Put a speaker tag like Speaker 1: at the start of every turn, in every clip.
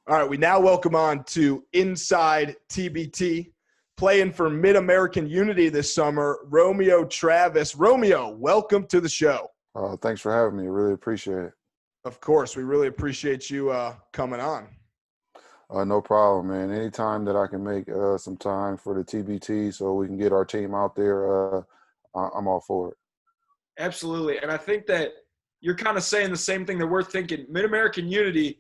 Speaker 1: All right, we now welcome on to Inside TBT, playing for Mid-American Unity this summer, Romeo Travis. Romeo, welcome to the show.
Speaker 2: Thanks for having me. Really appreciate it.
Speaker 1: Of course, we really appreciate you coming on.
Speaker 2: No problem, man. Anytime that I can make some time for the TBT so we can get our team out there, I'm all for it.
Speaker 3: Absolutely. And I think that you're kind of saying the same thing that we're thinking. Mid-American Unity,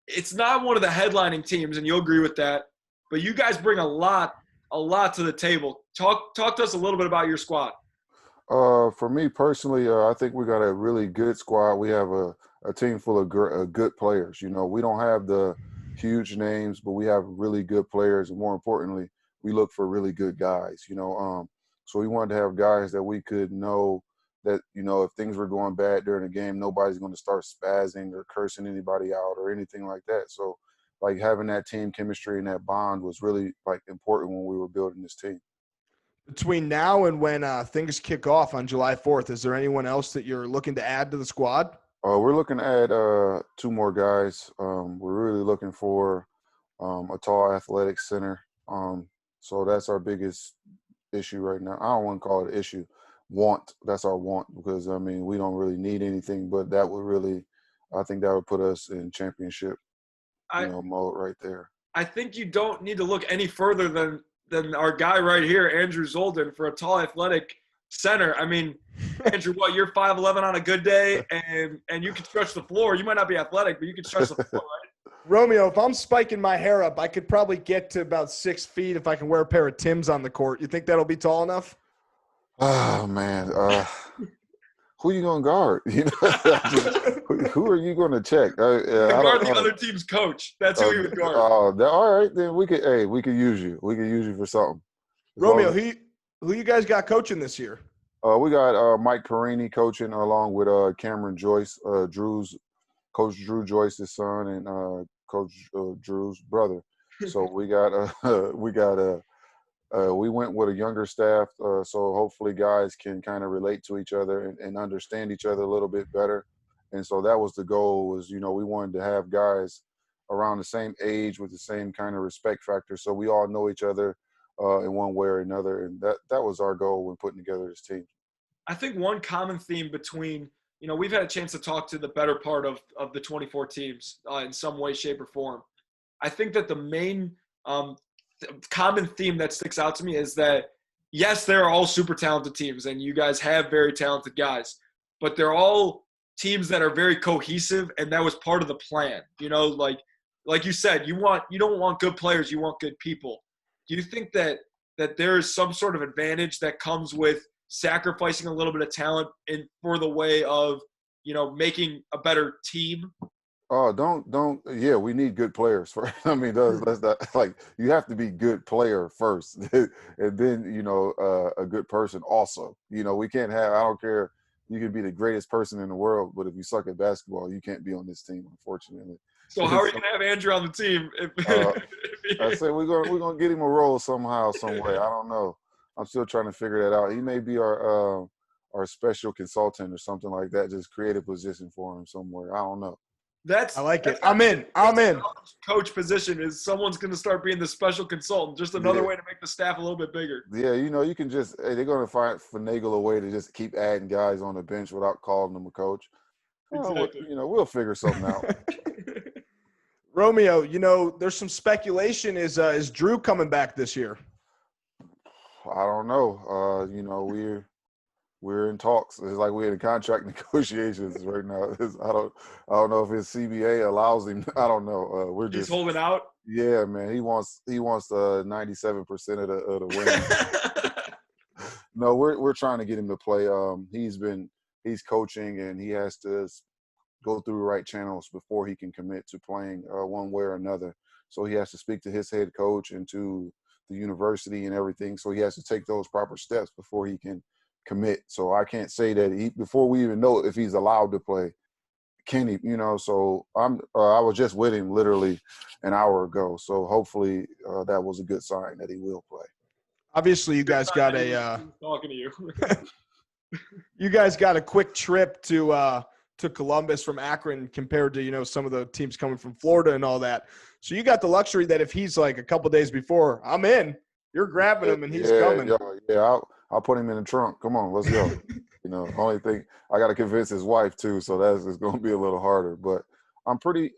Speaker 3: it's not one of the headlining teams, and you'll agree with that, but you guys bring a lot to the table. Talk to us a little bit about your squad.
Speaker 2: For me personally, I think we got a really good squad. We have a team full of good players. You know, we don't have the huge names, but we have really good players. And more importantly, we look for really good guys, so we wanted to have guys that we could know that, if things were going bad during the game, nobody's going to start spazzing or cursing anybody out or anything like that. So, like, having that team chemistry and that bond was really, important when we were building this team.
Speaker 1: Between now and when things kick off on July 4th, is there anyone else that you're looking to add to the squad?
Speaker 2: We're looking to add 2 more guys. We're really looking for a tall, athletic center. So that's our biggest issue right now. I don't want to call it an issue. That's our want, because we don't really need anything, but that would really, I think that would put us in championship mode right there.
Speaker 3: I think you don't need to look any further than our guy right here, Andrew Zolden, for a tall, athletic center. Andrew, you're 5'11" on a good day, and you can stretch the floor. You might not be athletic, but you can stretch the floor, right?
Speaker 1: Romeo, if I'm spiking my hair up, I could probably get to about 6 feet if I can wear a pair of Timbs on the court. You think that'll be tall enough?
Speaker 2: Oh, man. Who are you going to guard? Who are you going to check?
Speaker 3: Guard the other team's coach. That's who you would guard.
Speaker 2: All right, then we could use you. We could use you for something.
Speaker 1: Romeo, who you guys got coaching this year?
Speaker 2: We got Mike Perini coaching along with Cameron Joyce, Coach Drew Joyce's son, and Coach Drew's brother. So we went with a younger staff, so hopefully guys can kind of relate to each other and understand each other a little bit better. And so that was the goal, was, we wanted to have guys around the same age with the same kind of respect factor, so we all know each other in one way or another. And that was our goal when putting together this team.
Speaker 3: I think one common theme between, we've had a chance to talk to the better part of the 24 teams in some way, shape, or form. I think that the main common theme that sticks out to me is that, yes, they're all super talented teams, and you guys have very talented guys, but they're all teams that are very cohesive, and that was part of the plan. Like you said, you don't want good players, you want good people. Do you think that there is some sort of advantage that comes with sacrificing a little bit of talent for the way of, making a better team?
Speaker 2: Yeah, we need good players first. That's not, you have to be good player first, and then, a good person also. We can't have, I don't care, you could be the greatest person in the world, but if you suck at basketball, you can't be on this team, unfortunately.
Speaker 3: So how are you going to have Andrew on the team?
Speaker 2: I say we're gonna get him a role somehow, some way. I don't know. I'm still trying to figure that out. He may be our special consultant or something like that. Just create a position for him somewhere. I don't know.
Speaker 1: I like it. I'm in.
Speaker 3: Coach position is someone's going to start being the special consultant. Just another way to make the staff a little bit bigger.
Speaker 2: Yeah, you can just they're going to finagle a way to just keep adding guys on the bench without calling them a coach.
Speaker 3: Exactly.
Speaker 2: We'll figure something out.
Speaker 1: Romeo, there's some speculation. Is Drew coming back this year?
Speaker 2: I don't know. We're in talks. It's like we're in contract negotiations right now. I don't know if his CBA allows him. I don't know.
Speaker 3: He's holding out.
Speaker 2: Yeah, man. He wants 97% of the win. No, we're trying to get him to play. He's coaching, and he has to go through the right channels before he can commit to playing one way or another. So he has to speak to his head coach and to the university and everything. So he has to take those proper steps before he can commit. So I can't say that before we even know if he's allowed to play, can he, so I was just with him literally an hour ago. So hopefully that was a good sign that he will play.
Speaker 1: Obviously you guys got a
Speaker 3: talking to you.
Speaker 1: you guys got a quick trip to to Columbus from Akron compared to, some of the teams coming from Florida and all that. So you got the luxury that if he's like a couple days before, I'm in, you're grabbing him and he's coming.
Speaker 2: I'll put him in the trunk. Come on, let's go. Only thing I got to convince his wife too, so it's going to be a little harder. But I'm pretty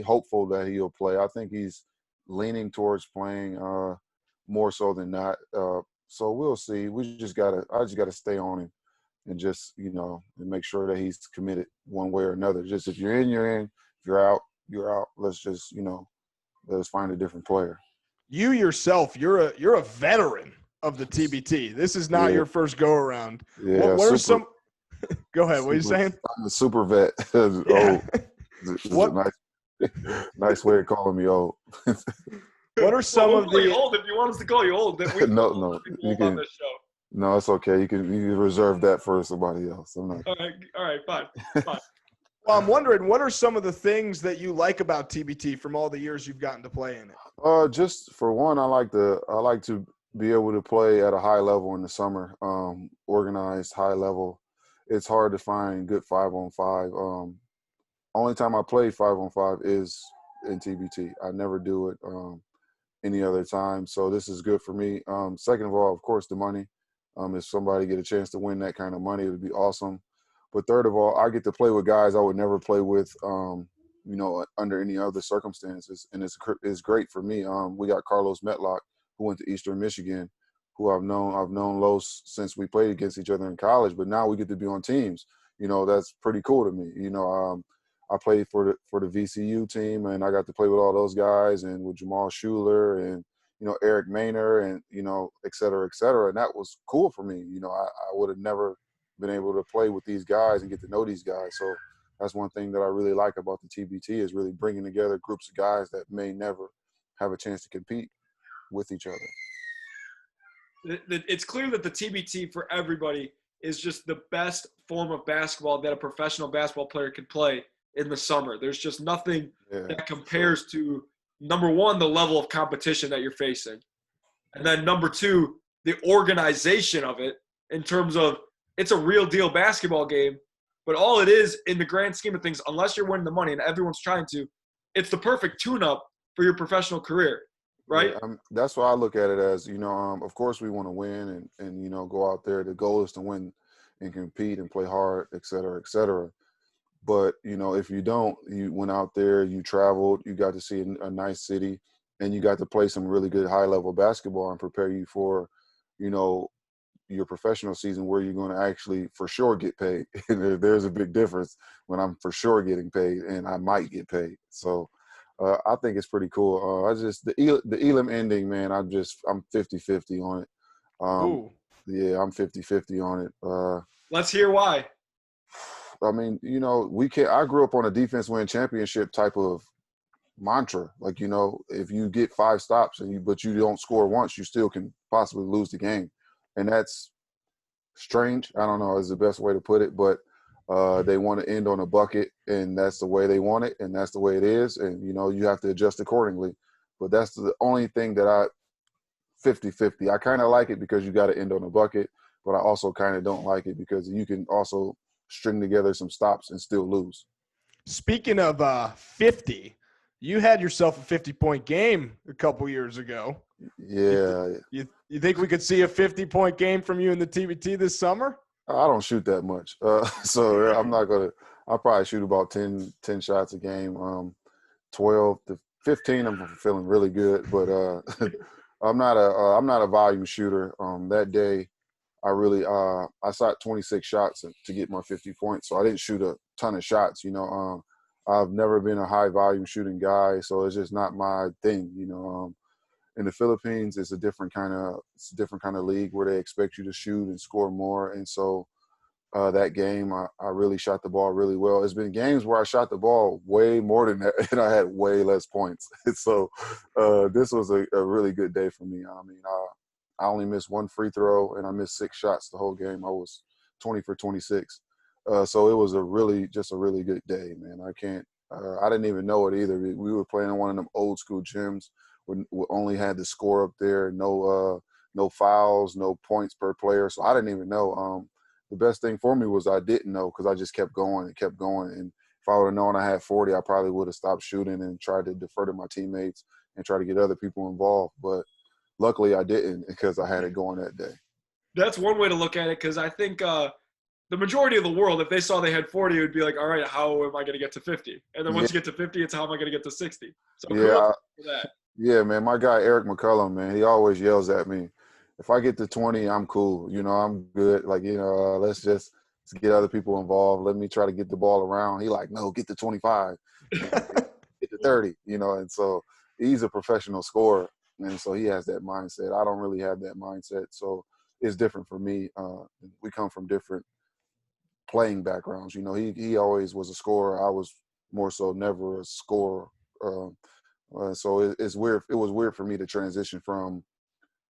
Speaker 2: hopeful that he'll play. I think he's leaning towards playing more so than not. So we'll see. I just gotta stay on him and just and make sure that he's committed one way or another. Just if you're in, you're in. If you're out, you're out. Let's just let's find a different player.
Speaker 1: You yourself, you're a veteran of the TBT. This is not your first go around.
Speaker 2: Yeah.
Speaker 1: What are some? Go ahead. What are you saying?
Speaker 2: I'm a super vet.
Speaker 1: Yeah.
Speaker 2: What? Nice way of calling me old.
Speaker 1: What are some of the
Speaker 3: old? If you want us to call you old, then we
Speaker 2: no, you can. On this show. No, it's okay. You can reserve that for somebody else. I'm not.
Speaker 3: All right, fine.
Speaker 1: Well, I'm wondering, what are some of the things that you like about TBT from all the years you've gotten to play in it?
Speaker 2: Just for one, I like to be able to play at a high level in the summer. Organized, high level. It's hard to find good 5-on-5. Only time I play 5-on-5 is in TBT. I never do it any other time. So this is good for me. Second of all, of course, the money. If somebody get a chance to win that kind of money, it would be awesome. But third of all, I get to play with guys I would never play with, under any other circumstances. And it's great for me. We got Carlos Metlock, who went to Eastern Michigan, who I've known Los since we played against each other in college. But now we get to be on teams. That's pretty cool to me. I played for the VCU team, and I got to play with all those guys and with Jamal Schuler and Eric Maynor and et cetera, et cetera. And that was cool for me. I would have never been able to play with these guys and get to know these guys. So that's one thing that I really like about the TBT is really bringing together groups of guys that may never have a chance to compete with each other.
Speaker 3: It's clear that the TBT for everybody is just the best form of basketball that a professional basketball player could play in the summer. There's just nothing that compares to, number one, the level of competition that you're facing. And then number two, the organization of it in terms of it's a real deal basketball game, but all it is in the grand scheme of things, unless you're winning the money and everyone's trying to, it's the perfect tune-up for your professional career, right?
Speaker 2: Yeah, that's why I look at it as, of course we want to win and go out there. The goal is to win and compete and play hard, et cetera, et cetera. But, if you don't, you went out there, you traveled, you got to see a nice city, and you got to play some really good high-level basketball and prepare you for, your professional season where you're going to actually for sure get paid. There's a big difference when I'm for sure getting paid and I might get paid. So I think it's pretty cool. The Elam ending, man, I'm 50-50 on it. Yeah, I'm 50-50 on it.
Speaker 3: Let's hear why.
Speaker 2: I mean, I grew up on a defense win championship type of mantra. Like, if you get 5 stops but you don't score once, you still can possibly lose the game. And that's strange. I don't know is the best way to put it, but they want to end on a bucket, and that's the way they want it, and that's the way it is. And, you have to adjust accordingly. But that's the only thing that 50-50. I kind of like it because you got to end on a bucket, but I also kind of don't like it because you can also string together some stops and still lose.
Speaker 1: Speaking of 50, you had yourself a 50-point game a couple years ago.
Speaker 2: Yeah.
Speaker 1: You think we could see a 50-point game from you in the TBT this summer?
Speaker 2: I don't shoot that much. So I'm not going to – I'll probably shoot about 10 shots a game. 12 to 15, I'm feeling really good. But I'm not a volume shooter. That day, I shot 26 shots to get my 50 points. So I didn't shoot a ton of shots, I've never been a high volume shooting guy, so it's just not my thing, In the Philippines, it's a different kind of league where they expect you to shoot and score more. And so that game, I really shot the ball really well. It's been games where I shot the ball way more than that, and I had way less points. So this was a really good day for me. I mean, I only missed 1 free throw, and I missed 6 shots the whole game. I was 20 for 26. So it was a really good day, man. I didn't even know it either. We were playing in one of them old school gyms. We only had the score up there, no fouls, no points per player. So I didn't even know. the best thing for me was I didn't know because I just kept going and kept going. And if I would have known I had 40, I probably would have stopped shooting and tried to defer to my teammates and try to get other people involved. But luckily I didn't because I had it going that day.
Speaker 3: That's one way to look at it, because I think the majority of the world, if they saw they had 40, it would be like, all right, how am I going to get to 50? And then once you get to 50, it's how am I going to get to 60? So
Speaker 2: Yeah,
Speaker 3: for that.
Speaker 2: yeah, man. My guy Eric McCullum, man, he always yells at me. If I get to 20, I'm cool. You know, I'm good. Like, you know, let's get other people involved. Let me try to get the ball around. He like, no, get to 25, get to 30. You know, and so he's a professional scorer, and so he has that mindset. I don't really have that mindset, so it's different for me. We come from different playing backgrounds. You know, he always was a scorer. I was more so never a scorer. So it's weird. It was weird for me to transition from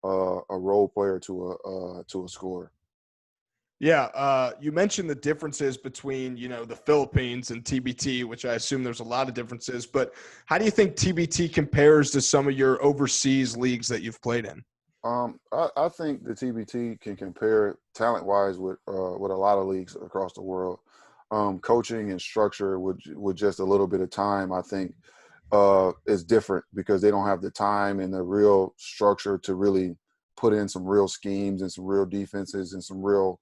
Speaker 2: a role player to a scorer.
Speaker 1: Yeah, you mentioned the differences between, the Philippines and TBT, which I assume there's a lot of differences. But how do you think TBT compares to some of your overseas leagues that you've played in?
Speaker 2: I think the TBT can compare talent-wise with a lot of leagues across the world. Coaching and structure with just a little bit of time, I think, is different because they don't have the time and the real structure to really put in some real schemes and some real defenses and some real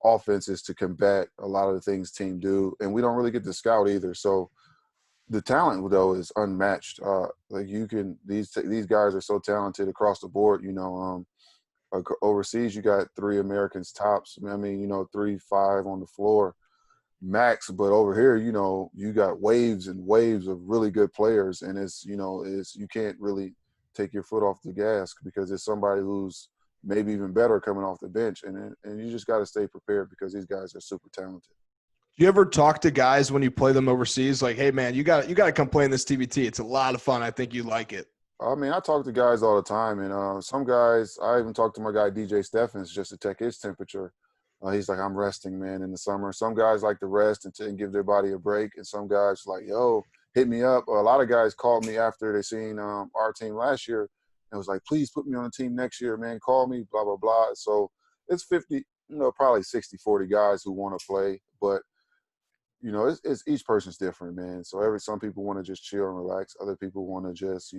Speaker 2: offenses to combat a lot of the things team do. And we don't really get to scout either. So the talent though is unmatched. Like these guys are so talented across the board. Overseas you got 3 Americans tops. I mean, 3-5 on the floor max. But over here, you got waves and waves of really good players, and it's you can't really take your foot off the gas because it's somebody who's maybe even better coming off the bench, and you just got to stay prepared because these guys are super talented.
Speaker 1: Do you ever talk to guys when you play them overseas, like, hey man, you got to come play in this TBT? It's a lot of fun. I think you like it.
Speaker 2: I mean, I talk to guys all the time, and some guys, I even talk to my guy DJ Steffens just to check his temperature. He's like, I'm resting, man, in the summer. Some guys like to rest and give their body a break, and some guys like, yo, hit me up. A lot of guys called me after they seen our team last year and was like, please put me on the team next year, man. Call me, blah, blah, blah. So it's 50, probably 60-40 guys who want to play, but it's each person's different, man. So some people want to just chill and relax. Other people want to just,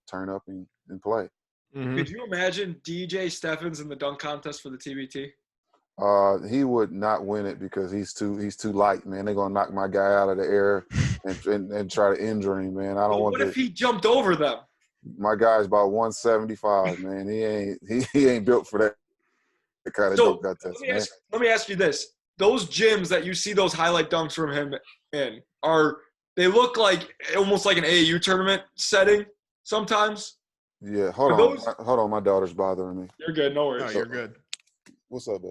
Speaker 2: turn up and play.
Speaker 1: Mm-hmm.
Speaker 3: Could you imagine DJ Steffens in the dunk contest for the TBT?
Speaker 2: He would not win it because he's too light, man. They're gonna knock my guy out of the air and try to injure him, man. I don't want.
Speaker 3: What if he jumped over them?
Speaker 2: My guy's about 175, man. He ain't built for that kind of dunk contest, man.
Speaker 3: Let me ask you this. Those gyms that you see those highlight dunks from him in, they look like almost like an AAU tournament setting sometimes?
Speaker 2: Yeah, hold on. My daughter's bothering me.
Speaker 3: You're good. No worries.
Speaker 1: No, you're good.
Speaker 2: What's up, baby?